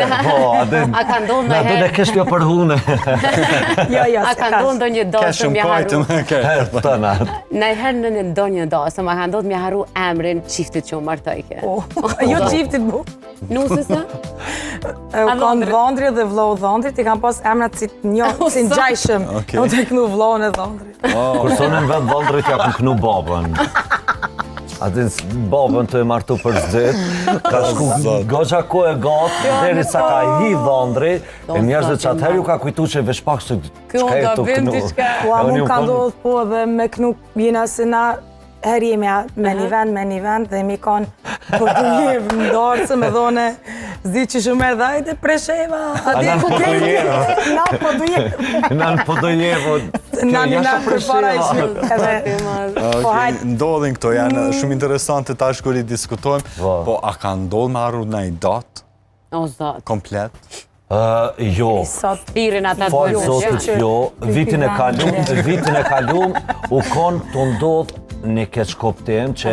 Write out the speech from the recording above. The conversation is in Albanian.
Po, A ka ndodhur na do të kesh kjo për hunë. Jo, A ka ndodhur ndonjë Ka dasëm shumë mja pajtë harru? më Tëna. Ndonjëherë në ndonjë dasëm a ka ndodhur mja harru emrin çiftit që u martojke. Jo qiftit bu. Nusësa? U kanë dhëndri dhe vllau dhëndrit, i kanë pas emrat si si ngjajshëm. Okej. U të knu vllaun e dhëndrit. Kur sonë në vend dhëndrit ja ku knu babën. Atë babën të e martu për zdet, ka shku goxha ko e gatë, deri sa ka hi dhëndri, e njerëzit që atëherë ju ka kujtu që vesh pak që Kjo qka e nga të vend knu. diçka. Po, a mu ka ndodhë po dhe me knu jena se na herë jemi me një vend dhe mi kanë për të jevë në darësë me dhone zi që shumë e dhajte presheva. Anë po do jevë. Na po do jevë. Në po do jevë. Na për para ishme. Po hajtë. Ndodhin këto, janë shumë interesante tash kur I diskutojmë, po a ka ndodhur me harru në I datë O zot. komplet? Jo. Sot Pirin ata Falë të zotit, jo. Vitin e kalum u konë të ndodh një keq koptim që